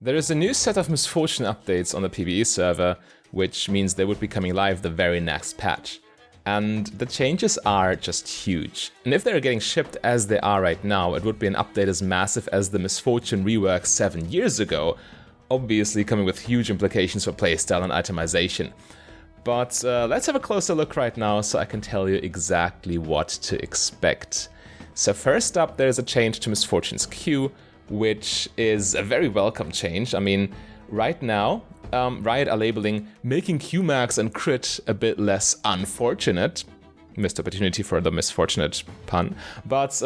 There is a new set of Misfortune updates on the PBE server, which means they would be coming live the very next patch. And the changes are just huge. And if they're getting shipped as they are right now, it would be an update as massive as the Misfortune rework 7 years ago, obviously coming with huge implications for playstyle and itemization. But let's have a closer look right now so I can tell you exactly what to expect. So first up, there's a change to Misfortune's Q, which is a very welcome change. I mean, right now, Riot are labeling making Qmax and crit a bit less unfortunate. Missed opportunity for the misfortunate pun. But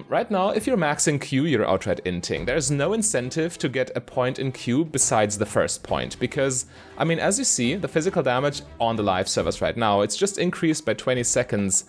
right now, if you're maxing Q, you're outright inting. There's no incentive to get a point in Q besides the first point. Because, I mean, as you see, the physical damage on the live servers right now, it's just increased by 20 seconds.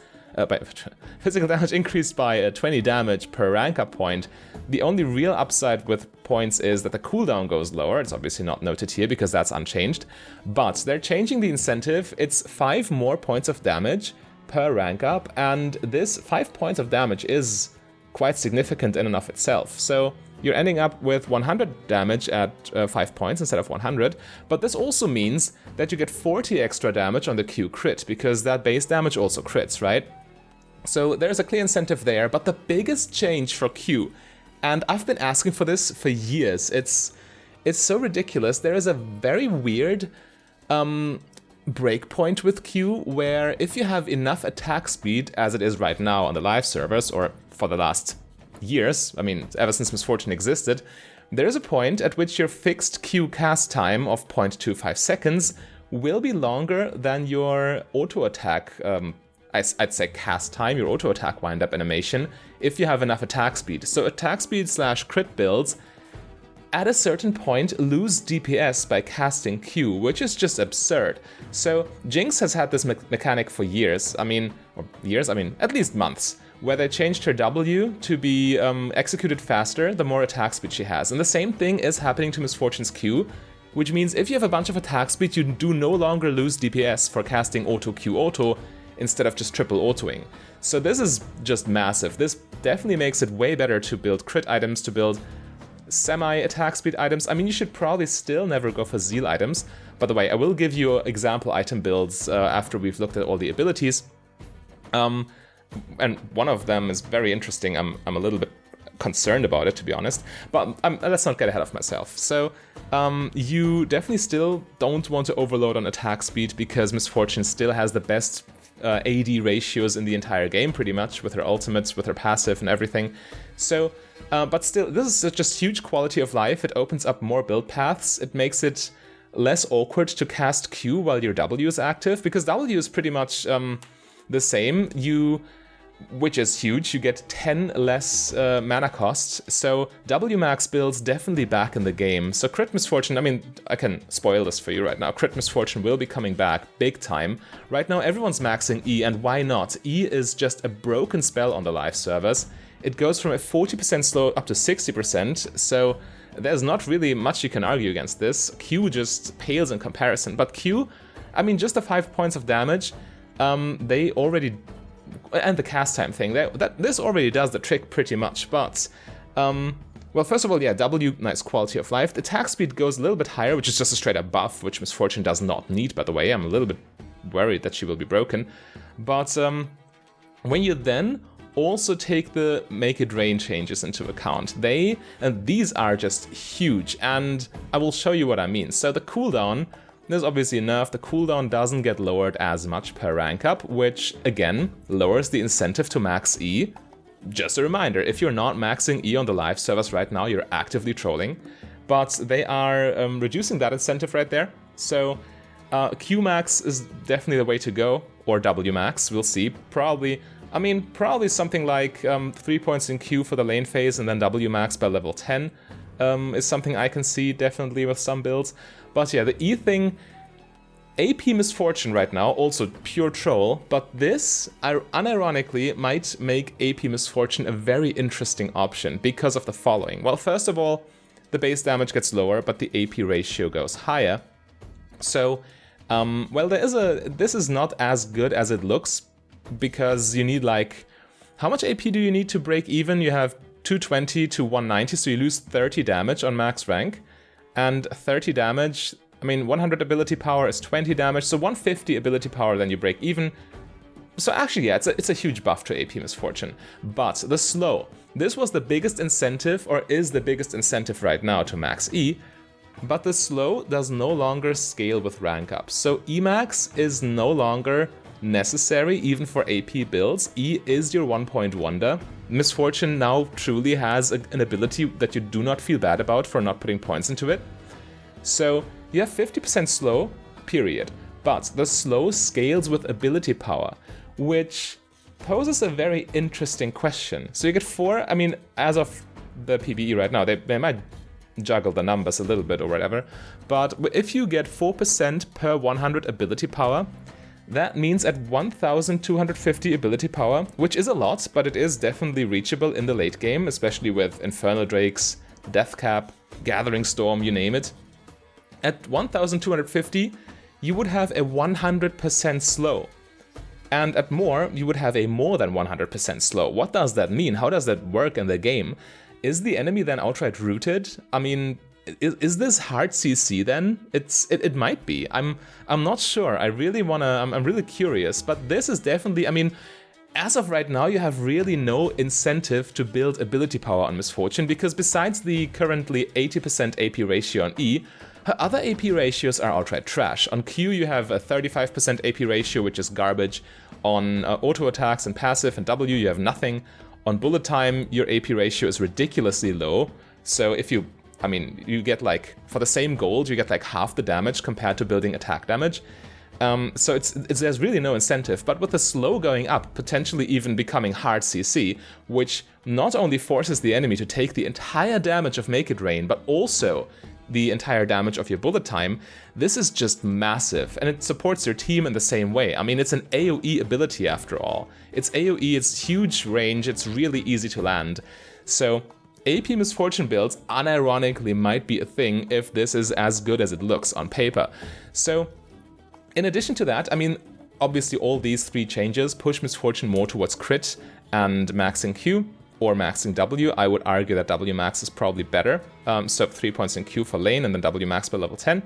Physical damage increased by 20 damage per rank up point. The only real upside with points is that the cooldown goes lower. It's obviously not noted here because that's unchanged. But they're changing the incentive. It's 5 more points of damage per rank up, and this 5 points of damage is quite significant in and of itself. So you're ending up with 100 damage at 5 points instead of 100, but this also means that you get 40 extra damage on the Q crit, because that base damage also crits, right? So there's a clear incentive there, but the biggest change for Q, and I've been asking for this for years, it's so ridiculous. There is a very weird breakpoint with Q where if you have enough attack speed, as it is right now on the live servers, or for the last years, I mean, ever since Misfortune existed, there is a point at which your fixed Q cast time of 0.25 seconds will be longer than your auto attack, I'd say cast time, your auto attack wind-up animation, if you have enough attack speed. So attack speed / crit builds at a certain point lose DPS by casting Q, which is just absurd. So Jinx has had this mechanic for years, I mean at least months, where they changed her W to be executed faster the more attack speed she has. And the same thing is happening to Misfortune's Q, which means if you have a bunch of attack speed, you do no longer lose DPS for casting auto Q auto instead of just triple autoing. So this is just massive. This definitely makes it way better to build crit items, to build semi-attack speed items. I mean, you should probably still never go for Zeal items. By the way, I will give you example item builds after we've looked at all the abilities. And one of them is very interesting. I'm a little bit concerned about it, to be honest. But let's not get ahead of myself. So you definitely still don't want to overload on attack speed, because Misfortune still has the best AD ratios in the entire game, pretty much, with her ultimates, with her passive and everything. So, but still, this is just huge quality of life. It opens up more build paths. It makes it less awkward to cast Q while your W is active, because W is pretty much the same. Which is huge. You get 10 less mana cost, so W max builds definitely back in the game. So Crit Misfortune, I mean, I can spoil this for you right now. Crit Misfortune will be coming back big time. Right now everyone's maxing E, and why not? E is just a broken spell on the live servers. It goes from a 40% slow up to 60%, so there's not really much you can argue against this. Q just pales in comparison, but Q, I mean, just the 5 points of damage, they already... and the cast time thing, this already does the trick pretty much, but, well, first of all, yeah, W, nice quality of life. The attack speed goes a little bit higher, which is just a straight up buff, which Misfortune does not need, by the way. I'm a little bit worried that she will be broken. But when you then also take the Make It Rain changes into account, and these are just huge, and I will show you what I mean. So the cooldown, there's obviously a nerf. The cooldown doesn't get lowered as much per rank up, which, again, lowers the incentive to max E. Just a reminder, if you're not maxing E on the live servers right now, you're actively trolling. But they are reducing that incentive right there. So Q max is definitely the way to go, or W max, we'll see. Probably something like 3 points in Q for the lane phase, and then W max by level 10 is something I can see definitely with some builds. But yeah, the E thing, AP Misfortune right now, also pure troll, but this, unironically, might make AP Misfortune a very interesting option because of the following. Well, first of all, the base damage gets lower, but the AP ratio goes higher. So, well, this is not as good as it looks, because you need, like, how much AP do you need to break even? You have 220 to 190, so you lose 30 damage on max rank. and 30 damage. I mean, 100 ability power is 20 damage, so 150 ability power, then you break even. So actually, yeah, it's a huge buff to AP Misfortune. But the slow, this was the biggest incentive, or is the biggest incentive right now to max E, but the slow does no longer scale with rank up. So Emax is no longer necessary even for AP builds. E is your 1-point wonder. Misfortune now truly has an ability that you do not feel bad about for not putting points into it. So you have 50% slow, period. But the slow scales with ability power, which poses a very interesting question. So you get 4, I mean, as of the PBE right now, they might juggle the numbers a little bit or whatever, but if you get 4% per 100 ability power, that means at 1250 ability power, which is a lot, but it is definitely reachable in the late game, especially with Infernal Drakes, Death Cap, Gathering Storm, you name it. At 1250, you would have a 100% slow. And at more, you would have a more than 100% slow. What does that mean? How does that work in the game? Is the enemy then outright rooted? I mean, is this hard CC then? It might be. I'm not sure. I'm really curious. But this is definitely, I mean, as of right now, you have really no incentive to build ability power on Misfortune, because besides the currently 80% AP ratio on E, her other AP ratios are outright trash. On Q, you have a 35% AP ratio, which is garbage. On auto attacks and passive and W, you have nothing. On bullet time, your AP ratio is ridiculously low. So if you, I mean, you get like, for the same gold, you get like half the damage compared to building attack damage. So there's really no incentive, but with the slow going up, potentially even becoming hard CC, which not only forces the enemy to take the entire damage of Make It Rain, but also the entire damage of your bullet time, this is just massive, and it supports your team in the same way. I mean, it's an AoE ability after all. It's AoE, it's huge range, it's really easy to land. So AP Misfortune builds unironically might be a thing if this is as good as it looks on paper. So in addition to that, I mean, obviously all these 3 changes push Misfortune more towards crit and maxing Q or maxing W. I would argue that W max is probably better. So 3 points in Q for lane and then W max by level 10.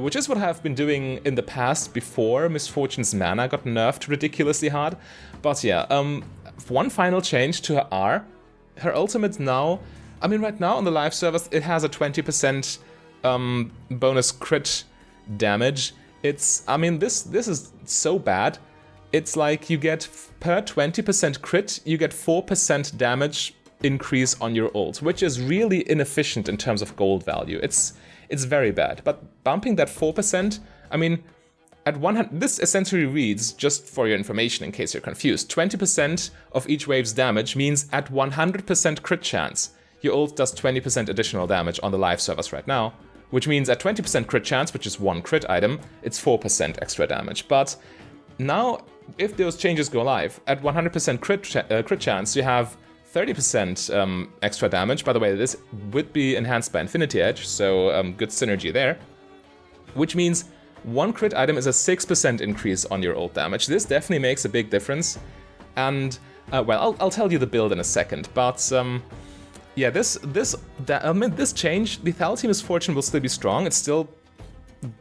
Which is what I've been doing in the past before Misfortune's mana got nerfed ridiculously hard. But yeah, one final change to her R. Her ultimate now, I mean right now on the live servers it has a 20% bonus crit damage. It's, I mean this is so bad. It's like you get per 20% crit, you get 4% damage increase on your ult, which is really inefficient in terms of gold value. It's very bad, but bumping that 4%, I mean, at 100, this essentially reads, just for your information in case you're confused, 20% of each wave's damage means at 100% crit chance, your ult does 20% additional damage on the live servers right now, which means at 20% crit chance, which is 1 crit item, it's 4% extra damage. But now, if those changes go live, at 100% crit chance, you have 30% extra damage. By the way, this would be enhanced by Infinity Edge, so good synergy there. Which means 1 crit item is a 6% increase on your ult damage. This definitely makes a big difference. And, well, I'll tell you the build in a second, but yeah, this change, Lethality Misfortune will still be strong. It's still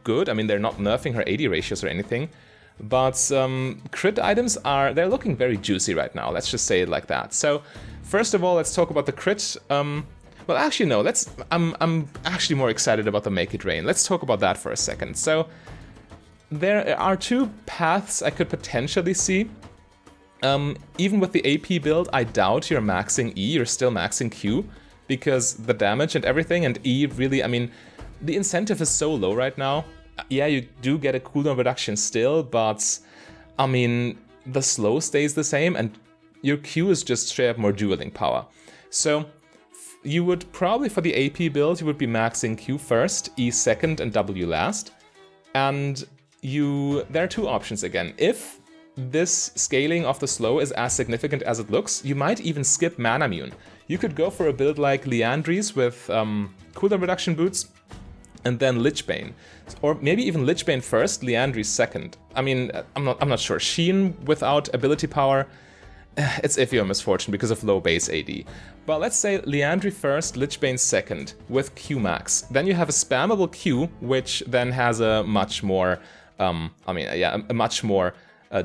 good. I mean, they're not nerfing her AD ratios or anything. But crit items they're looking very juicy right now, let's just say it like that. So, first of all, let's talk about the crit. Well, actually, no, I'm actually more excited about the Make It Rain. Let's talk about that for a second. So, there are 2 paths I could potentially see. Even with the AP build, I doubt you're maxing E, you're still maxing Q, because the damage and everything, and E really, I mean, the incentive is so low right now. Yeah, you do get a cooldown reduction still, but I mean, the slow stays the same, and your Q is just straight up more dueling power. So you would probably, for the AP build, you would be maxing Q first, E second, and W last. And there are 2 options again. If this scaling of the slow is as significant as it looks, you might even skip Manamune. You could go for a build like Liandry's with cooldown reduction boots, and then Lichbane. Or maybe even Lichbane first, Liandry second. I mean, I'm not sure. Sheen without ability power, it's iffy on Misfortune because of low base AD. But let's say Liandry first, Lich Bane second, with Q max. Then you have a spammable Q, which then has a much more, a much more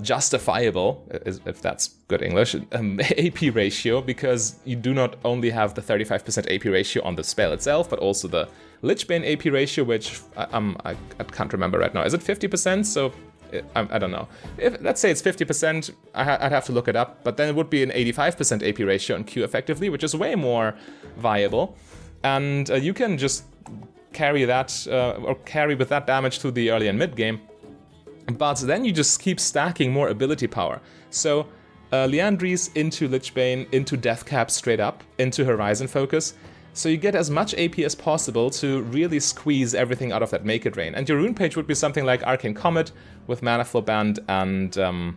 justifiable, if that's good English, AP ratio, because you do not only have the 35% AP ratio on the spell itself, but also the Lich Bane AP ratio, which I can't remember right now. Is it 50%? So I don't know. Let's say it's 50%, I'd have to look it up, but then it would be an 85% AP ratio on Q effectively, which is way more viable. And you can just carry that, or carry with that damage to the early and mid game. But then you just keep stacking more ability power. So Liandry's into Lich Bane, into Deathcap straight up, into Horizon Focus. So you get as much AP as possible to really squeeze everything out of that Make It Rain. And your rune page would be something like Arcane Comet with Mana Flow Band and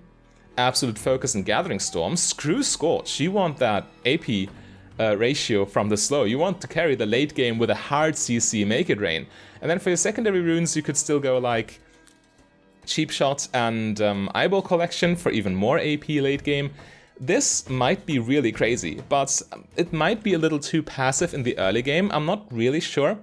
Absolute Focus and Gathering Storm. Screw Scorch, you want that AP ratio from the slow. You want to carry the late game with a hard CC Make It Rain. And then for your secondary runes, you could still go like Cheap Shot and Eyeball Collection for even more AP late game. This might be really crazy, but it might be a little too passive in the early game. I'm not really sure.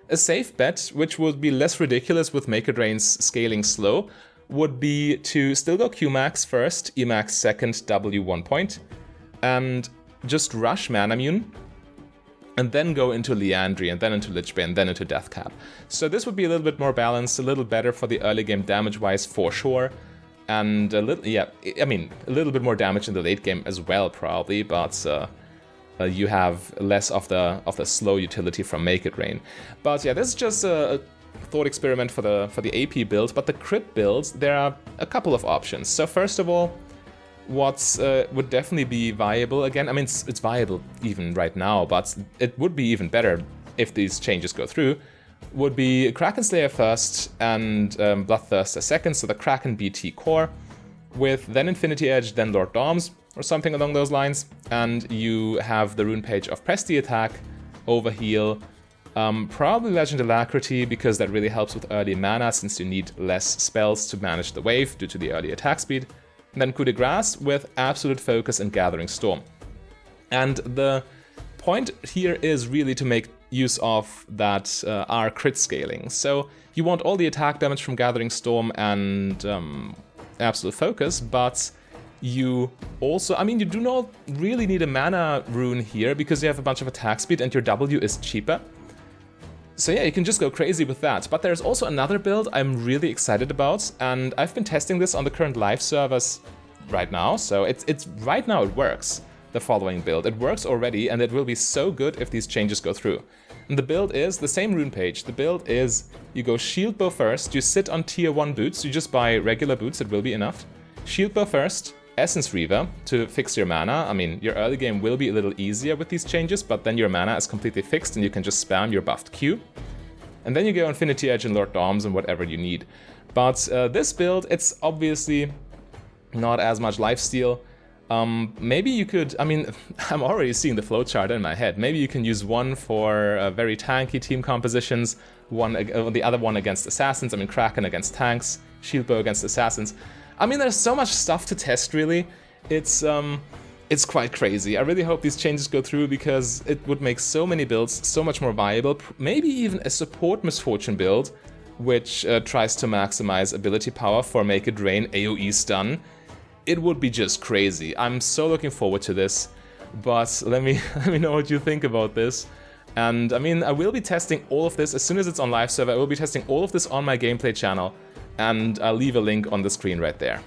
A safe bet, which would be less ridiculous with Make It Rain's scaling slow, would be to still go Qmax first, Emax second, W 1 point, and just rush Manamune, and then go into Liandry, and then into Lich Bane, and then into Deathcap. So this would be a little bit more balanced, a little better for the early game damage-wise for sure. And a little, a little bit more damage in the late game as well, probably, but you have less of the slow utility from Make It Rain. But yeah, this is just a thought experiment for the AP build. But the crit builds, there are a couple of options. So first of all, what would definitely be viable again? I mean, it's viable even right now, but it would be even better if these changes go through. Would be Kraken Slayer first and Bloodthirster second, so the Kraken BT core, with then Infinity Edge, then Lord Doms, or something along those lines, and you have the rune page of Press the Attack, Overheal, probably Legend Alacrity, because that really helps with early mana, since you need less spells to manage the wave due to the early attack speed, and then Coup de Grace with Absolute Focus and Gathering Storm. And the point here is really to make use of that R crit scaling. So you want all the attack damage from Gathering Storm and Absolute Focus, but you also, you do not really need a mana rune here because you have a bunch of attack speed and your W is cheaper. So yeah, you can just go crazy with that. But there's also another build I'm really excited about, and I've been testing this on the current live servers right now, so it's right now it works. The following build. It works already, and it will be so good if these changes go through. And the build is the same rune page. The build is you go Shield Bow first, you sit on tier 1 boots, you just buy regular boots, it will be enough. Shield Bow first, Essence Reaver to fix your mana. Your early game will be a little easier with these changes, but then your mana is completely fixed and you can just spam your buffed Q. And then you go Infinity Edge and Lord Doms and whatever you need. But this build, it's obviously not as much lifesteal. Maybe you could, I'm already seeing the flowchart in my head. Maybe you can use one for very tanky team compositions, the other one against assassins. Kraken against tanks, Shield Bow against assassins. There's so much stuff to test, really. It's quite crazy. I really hope these changes go through because it would make so many builds so much more viable. Maybe even a support Misfortune build, which tries to maximize ability power for Make It Rain AoE stun. It would be just crazy. I'm so looking forward to this, but let me know what you think about this. And I will be testing all of this as soon as it's on live server. I will be testing all of this on my gameplay channel, and I'll leave a link on the screen right there.